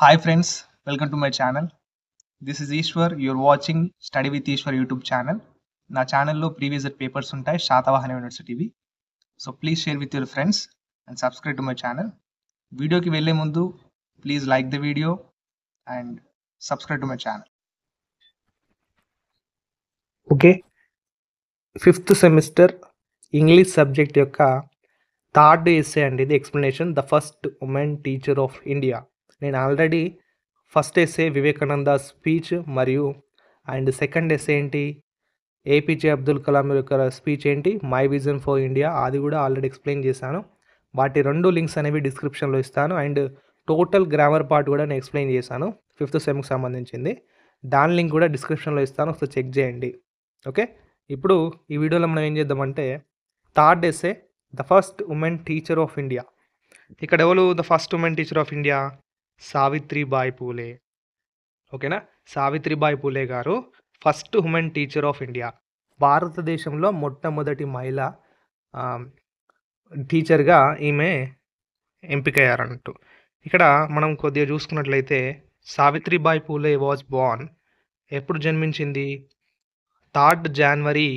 Hi friends, welcome to my channel. This is Ishwar. You're watching Study with Ishwar YouTube channel. నా ఛానల్లో previous papers ఉంటాయి శాతవాహన యూనివర్సిటీవి. So please share with your friends and subscribe to my channel. వీడియోకి వెళ్ళే ముందు please like the video and subscribe to my channel. Okay, 5th semester English subject యొక్క third essay అండి. ఇది explanation the first women teacher of India. నేను already first essay Vivekananda speech మరియు and second essay ఏంటి APJ Abdul Kalam యొక్క speech ఏంటి my vision for India, అది కూడా ఆల్రెడీ ఎక్స్ప్లెయిన్ చేశాను. వాటి రెండు లింక్స్ అనేవి డిస్క్రిప్షన్లో ఇస్తాను అండ్ టోటల్ గ్రామర్ పార్ట్ కూడా నేను ఎక్స్ప్లెయిన్ చేశాను 5th సెమ్కి సంబంధించింది. దాని లింక్ కూడా డిస్క్రిప్షన్లో ఇస్తాను, ఒకసారి చెక్ చేయండి. ఓకే, ఇప్పుడు ఈ వీడియోలో మనం ఏం చేద్దామంటే third essay the first women teacher of India. ఇక్కడ ఎవరు the first women teacher of India? Savitribai Phule. ఓకేనా, సావిత్రిబాయి పూలే గారు first women teacher of India. భారతదేశంలో మొట్టమొదటి మహిళ టీచర్గా ఈమె ఎంపికయ్యారన్నట్టు. ఇక్కడ మనం కొద్దిగా చూసుకున్నట్లయితే సావిత్రిబాయి పూలే వాజ్ బోర్న్, ఎప్పుడు జన్మించింది? 3rd January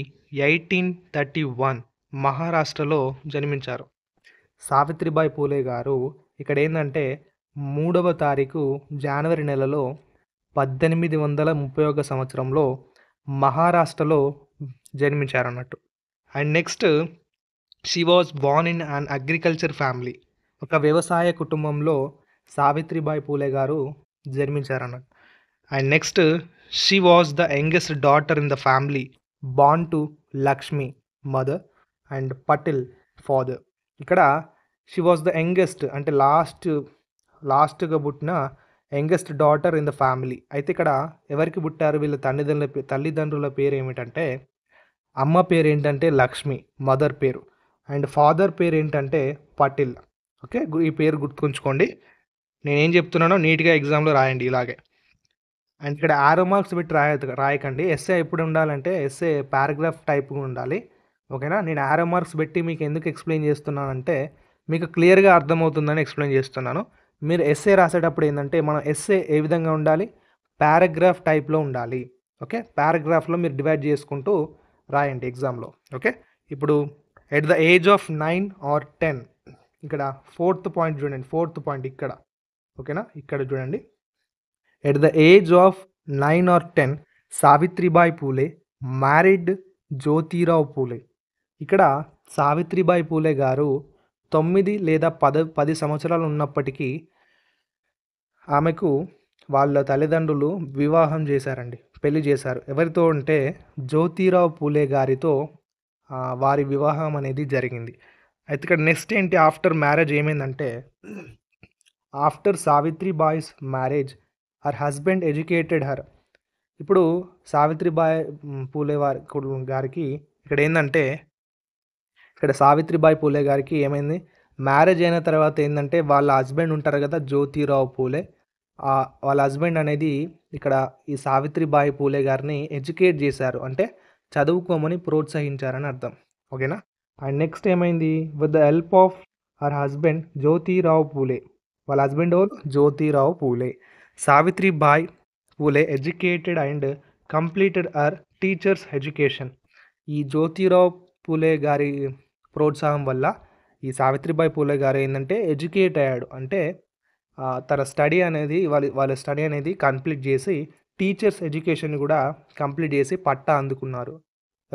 1831 మహారాష్ట్రలో జన్మించారు. సావిత్రిబాయి పూలే గారు ఇక్కడ ఏంటంటే 3వ తారీఖు జనవరి నెలలో 1831 సంవత్సరంలో మహారాష్ట్రలో జన్మించారన్నట్టు. And next she was born in an agriculture family. ఒక వ్యవసాయ కుటుంబంలో సావిత్రిబాయి పూలే గారు జన్మించారన్నట్టు. And next she was the youngest daughter in the family, born to Lakshmi mother and Patel father. ఇక్కడ షీ వాజ్ ద యంగెస్ట్ అంటే లాస్ట్గా పుట్టిన youngest daughter in the family. అయితే ఇక్కడ ఎవరికి పుట్టారు? వీళ్ళ తల్లిదండ్రుల పేరు ఏమిటంటే, అమ్మ పేరు ఏంటంటే లక్ష్మి మదర్ పేరు, అండ్ ఫాదర్ పేరు ఏంటంటే పటేల్. ఓకే, ఈ పేరు గుర్తుంచుకోండి. నేనేం చెప్తున్నానో నీట్గా ఎగ్జామ్లో రాయండి ఇలాగే. అండ్ ఇక్కడ ఆరో మార్క్స్ పెట్టి రాయకండి. ఎస్ఏ ఎప్పుడు ఉండాలంటే ఎస్ఏ పారాగ్రాఫ్ టైప్గా ఉండాలి. ఓకేనా, నేను ఆరో మార్క్స్ పెట్టి మీకు ఎందుకు ఎక్స్ప్లెయిన్ చేస్తున్నానంటే మీకు క్లియర్గా అర్థమవుతుందని ఎక్స్ప్లెయిన్ చేస్తున్నాను. మీరు ఎస్ఏ రాసేటప్పుడు ఏంటంటే మన ఎస్ఏ ఏ విధంగా ఉండాలి? పారాగ్రాఫ్ టైప్లో ఉండాలి. ఓకే, పారాగ్రాఫ్లో మీరు డివైడ్ చేసుకుంటూ రాయండి ఎగ్జామ్లో. ఓకే, ఇప్పుడు at the age of 9 or 10, ఇక్కడ 4th పాయింట్ చూడండి. 4th పాయింట్ ఇక్కడ. ఓకేనా, ఇక్కడ చూడండి. At the age of 9 or 10 Savitribai Phule married Jyotirao Phule. ఇక్కడ సావిత్రిబాయి పూలే గారు 9 లేదా 10 సంవత్సరాలు ఉన్నప్పటికీ ఆమెకు వాళ్ళ తల్లిదండ్రులు వివాహం చేశారండి, పెళ్లి చేశారు. ఎవరితో అంటే జ్యోతిరావు పూలే గారితో వారి వివాహం అనేది జరిగింది. అయితే ఇక్కడ నెక్స్ట్ ఏంటి? ఆఫ్టర్ మ్యారేజ్ ఏమైందంటే after Savitribai's marriage her husband educated her. ఇప్పుడు సావిత్రిబాయి పూలే గారికి ఇక్కడ ఏంటంటే ఇక్కడ సావిత్రిబాయి పూలే గారికి ఏమైంది? మ్యారేజ్ అయిన తర్వాత ఏంటంటే వాళ్ళ హస్బెండ్ ఉంటారు కదా జ్యోతిరావు పూలే, వాళ్ళ హస్బెండ్ అనేది ఇక్కడ ఈ సావిత్రిబాయి పూలే గారిని ఎడ్యుకేట్ చేశారు, అంటే చదువుకోమని ప్రోత్సహించారని అర్థం. ఓకేనా, అండ్ నెక్స్ట్ ఏమైంది? With the help of her husband Jyotirao Phule, వాళ్ళ husband Jyotirao Phule, Savitribai Phule educated and completed her teachers education. ఈ జ్యోతిరావు పూలే గారి ప్రోత్సాహం వల్ల ఈ సావిత్రిబాయి పూలే గారు ఏంటంటే ఎడ్యుకేట్ అయ్యాడు, అంటే తన స్టడీ అనేది వాళ్ళ స్టడీ అనేది కంప్లీట్ చేసి టీచర్స్ ఎడ్యుకేషన్ కూడా కంప్లీట్ చేసి పట్టా అందుకున్నారు.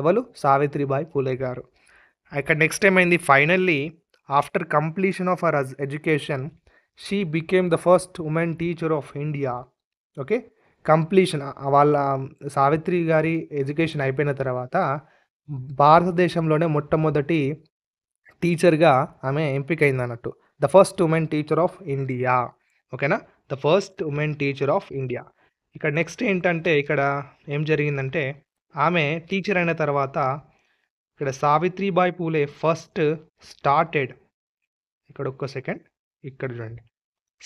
ఎవరు? సావిత్రిబాయి పూలే గారు. ఇక్కడ నెక్స్ట్ ఏమైంది? Finally after completion of her education she became the first women teacher of India. Okay, completion వాళ్ళ సావిత్రి గారి ఎడ్యుకేషన్ అయిపోయిన తర్వాత భారతదేశంలోనే మొట్టమొదటి టీచర్గా ఆమె ఎంపికైంది అన్నట్టు. The first women teacher of India. ఓకేనా, the first women teacher of India. ఇక్కడ నెక్స్ట్ ఏంటంటే ఇక్కడ ఏం జరిగిందంటే ఆమె టీచర్ అయిన తర్వాత ఇక్కడ సావిత్రిబాయి పూలే ఫస్ట్ స్టార్టెడ్, ఇక్కడ ఒక్క సెకండ్ ఇక్కడ చూడండి.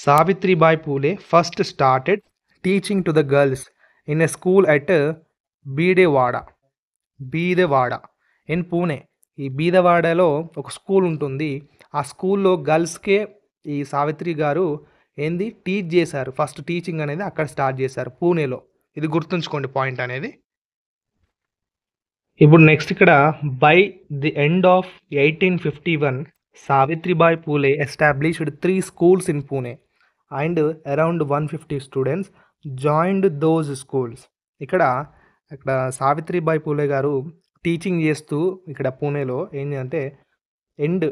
Savitribai Phule first started teaching to the girls in a school at Bhidewada in Pune. ఈ బీదవాడలో ఒక స్కూల్ ఉంటుంది. ఆ స్కూల్లో గర్ల్స్కే ఈ సావిత్రి గారు ఏంది టీచ్ చేశారు. ఫస్ట్ టీచింగ్ అనేది అక్కడ స్టార్ట్ చేశారు పూణేలో. ఇది గుర్తుంచుకోండి పాయింట్ అనేది. ఇప్పుడు నెక్స్ట్ ఇక్కడ by the end of 1851 Savitribai Phule established 3 schools in Pune and around 150 students joined those schools. ఇక్కడ ఇక్కడ సావిత్రిబాయి పూలే గారు టీచింగ్ చేస్తూ ఇక్కడ పూణేలో ఏంటంటే ఎండ్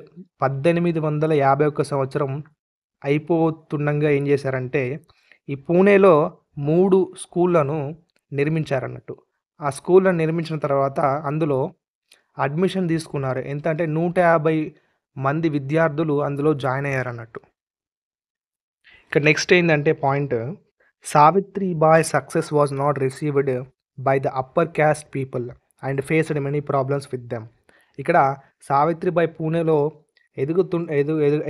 1851 సంవత్సరం అయిపోతుండగా ఏం చేశారంటే ఈ పూణేలో 3 స్కూళ్ళను నిర్మించారన్నట్టు. ఆ స్కూళ్ళను నిర్మించిన తర్వాత అందులో అడ్మిషన్ తీసుకున్నారు. ఎంత అంటే 150 మంది విద్యార్థులు అందులో జాయిన్ అయ్యారన్నట్టు. ఇక్కడ నెక్స్ట్ ఏంటంటే point, Savitribai success was not received by the upper caste people and faced many problems with them. ఇక్కడ సావిత్రిబాయి పూణేలో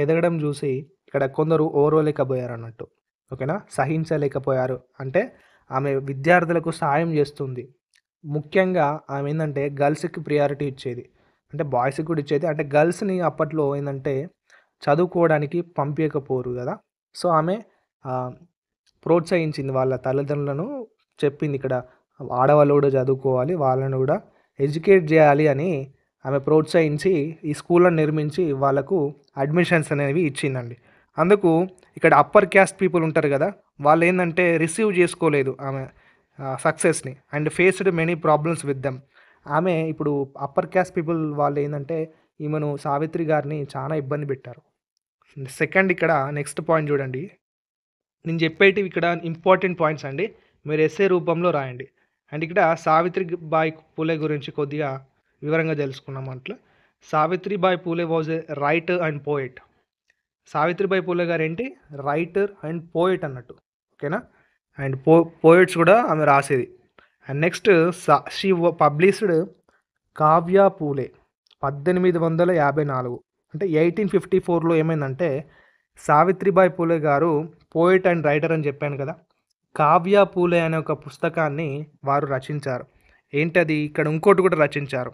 ఎదగడం చూసి ఇక్కడ కొందరు ఓర్వలేకపోయారు అన్నట్టు. ఓకేనా, సహించలేకపోయారు. అంటే ఆమె విద్యార్థులకు సాయం చేస్తుంది. ముఖ్యంగా ఆమె ఏంటంటే గర్ల్స్కి ప్రియారిటీ ఇచ్చేది, అంటే బాయ్స్కి కూడా ఇచ్చేది. అంటే గర్ల్స్ని అప్పట్లో ఏంటంటే చదువుకోవడానికి పంపించకపోరు కదా. సో ఆమె ప్రోత్సహించింది వాళ్ళ తల్లిదండ్రులను, చెప్పింది ఇక్కడ ఆడవాళ్ళు కూడా చదువుకోవాలి, వాళ్ళను కూడా ఎడ్యుకేట్ చేయాలి అని ఆమె ప్రోత్సహించి ఈ స్కూళ్ళను నిర్మించి వాళ్ళకు అడ్మిషన్స్ అనేవి ఇచ్చిందండి. అందుకు ఇక్కడ అప్పర్ క్యాస్ట్ పీపుల్ ఉంటారు కదా, వాళ్ళు ఏంటంటే రిసీవ్ చేసుకోలేదు ఆమె సక్సెస్ని and faced many problems with them. ఆమె ఇప్పుడు అప్పర్ క్యాస్ట్ పీపుల్ వాళ్ళు ఏంటంటే ఈమెను సావిత్రి గారిని చాలా ఇబ్బంది పెట్టారు. సెకండ్ ఇక్కడ నెక్స్ట్ పాయింట్ చూడండి. నేను చెప్పేటివి ఇక్కడ ఇంపార్టెంట్ పాయింట్స్ అండి, మీరు ఎస్ఏ రూపంలో రాయండి. అండ్ ఇక్కడ సావిత్రిబాయి పూలే గురించి కొద్దిగా వివరంగా తెలుసుకున్నాం. అట్లా Savitribai Phule was a writer and poet. Savitribai Phule గారు ఏంటి, రైటర్ అండ్ పోయెట్ అన్నట్టు. ఓకేనా, అండ్ పోయెట్స్ కూడా ఆమె రాసేది. And next she published Kavya Phule 1854. అంటే 1854లో ఏమైందంటే సావిత్రిబాయి పూలే గారు పోయెట్ అండ్ రైటర్ అని చెప్పాను కదా, కావ్య పూలే అనే ఒక పుస్తకాన్ని వారు రచించారు. ఏంటది, ఇక్కడ ఇంకోటి కూడా రచించారు,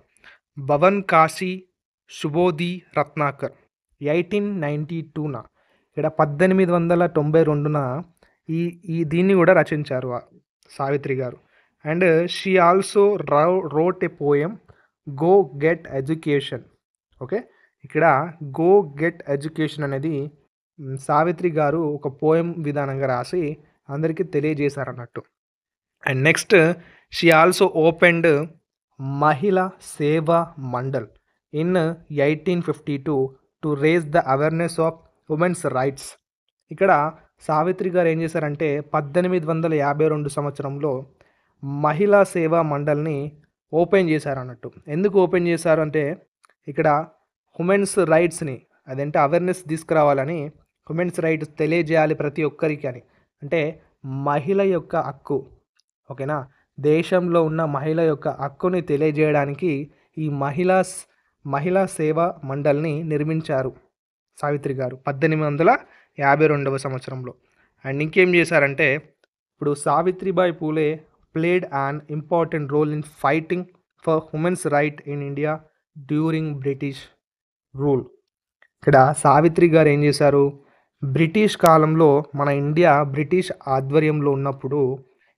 భవన్ కాశీ శుభోది రత్నాకర్ 1892న. ఇక్కడ 1892న ఈ దీన్ని కూడా రచించారు సావిత్రి గారు. And she also wrote a poem go get education. Okay, ఇక్కడ గో గెట్ ఎడ్యుకేషన్ అనేది సావిత్రి గారు ఒక పోయం విధానంగా రాసి అందరికీ తెలియజేశారన్నట్టు. And next she also opened Mahila Seva Mandal in 1852 to raise the awareness of women's rights. ఇక్కడ సావిత్రి గారు ఏం చేశారంటే 1852 సంవత్సరంలో మహిళా సేవా మండల్ని ఓపెన్ చేశారన్నట్టు. ఎందుకు ఓపెన్ చేశారు అంటే ఇక్కడ ఉమెన్స్ రైట్స్ని, అదంటే అవేర్నెస్ తీసుకురావాలని, ఉమెన్స్ రైట్స్ తెలియజేయాలి ప్రతి ఒక్కరికి అని. అంటే మహిళ యొక్క హక్కు, ఓకేనా, దేశంలో ఉన్న మహిళ యొక్క హక్కుని తెలియజేయడానికి ఈ మహిళా సేవా మండల్ని నిర్మించారు సావిత్రి గారు 1852 సంవత్సరంలో. అండ్ ఇంకేం చేశారంటే ఇప్పుడు Savitribai Phule played an important role in fighting for women's right in India during British rule. ఇక్కడ సావిత్రి గారు ఏం చేశారు, బ్రిటిష్ కాలంలో మన ఇండియా బ్రిటిష్ ఆధ్వర్యంలో ఉన్నప్పుడు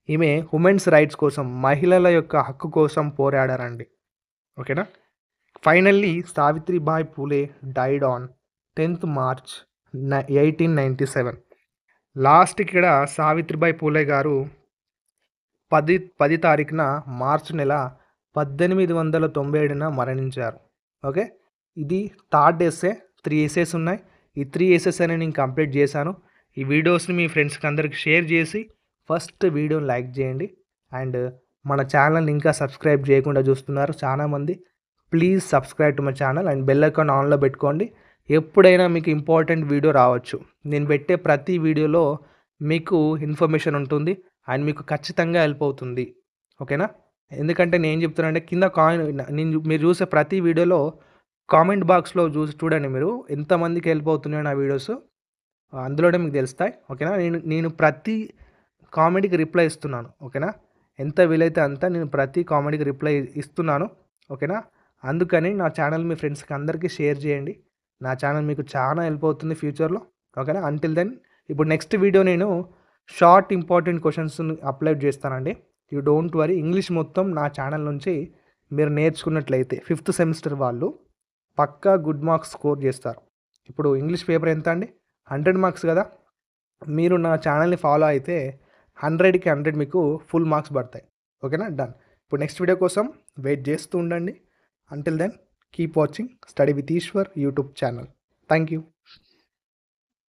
ఈమె ఉమెన్స్ రైట్స్ కోసం, మహిళల యొక్క హక్కు కోసం పోరాడారండి. ఓకేనా. Finally Savitribai Phule died on 10th March 1897. Last ఇక్కడ సావిత్రిబాయి పూలే గారు 10 తారీఖున మార్చి నెల 1897న మరణించారు. ఓకే, ఇది థర్డ్ ఎస్సే. 3 ఎస్సేస్ ఉన్నాయి. ఈ 3 ఎస్సేస్ అని నేను కంప్లీట్ చేశాను. ఈ వీడియోస్ని మీ ఫ్రెండ్స్కి అందరికి షేర్ చేసి ఫస్ట్ వీడియోని లైక్ చేయండి. అండ్ మన ఛానల్ని ఇంకా సబ్స్క్రైబ్ చేయకుండా చూస్తున్నారు చాలామంది. Please subscribe to my channel and bell icon ఆన్లో పెట్టుకోండి. ఎప్పుడైనా మీకు ఇంపార్టెంట్ వీడియో రావచ్చు. నేను పెట్టే ప్రతి వీడియోలో మీకు ఇన్ఫర్మేషన్ ఉంటుంది అండ్ మీకు ఖచ్చితంగా హెల్ప్ అవుతుంది. ఓకేనా, ఎందుకంటే నేను చెప్తున్నానంటే కింద మీరు చూసే ప్రతి వీడియోలో కామెంట్ బాక్స్లో చూడండి మీరు ఎంతమందికి హెల్ప్ అవుతున్నాయో నా వీడియోస్, అందులోనే మీకు తెలుస్తాయి. ఓకేనా, నేను ప్రతి కామెంట్కి రిప్లై ఇస్తున్నాను. ఓకేనా, ఎంత వీలైతే అంత నేను ప్రతి కామెంట్కి రిప్లై ఇస్తున్నాను. ఓకేనా, అందుకని నా ఛానల్ మీ ఫ్రెండ్స్కి అందరికీ షేర్ చేయండి. నా ఛానల్ మీకు చాలా హెల్ప్ అవుతుంది ఫ్యూచర్లో. ఓకేనా, అంటిల్ దెన్ ఇప్పుడు నెక్స్ట్ వీడియో నేను షార్ట్ ఇంపార్టెంట్ క్వశ్చన్స్ని అప్లోడ్ చేస్తానండి. You don't worry. ఇంగ్లీష్ మొత్తం నా ఛానల్ నుంచి మీరు నేర్చుకున్నట్లయితే 5th సెమిస్టర్ వాళ్ళు పక్కా గుడ్ మార్క్స్ స్కోర్ చేస్తారు. ఇప్పుడు ఇంగ్లీష్ పేపర్ ఎంత అండి? 100 మార్క్స్ కదా. మీరు నా ఛానల్ని ఫాలో అయితే 100కి 100 మీకు ఫుల్ మార్క్స్ పడతాయి. ఓకేనా? డన్. ఇప్పుడు నెక్స్ట్ వీడియో కోసం వెయిట్ చేస్తూ ఉండండి. Until then keep watching study with Ishwar YouTube channel. Thank you.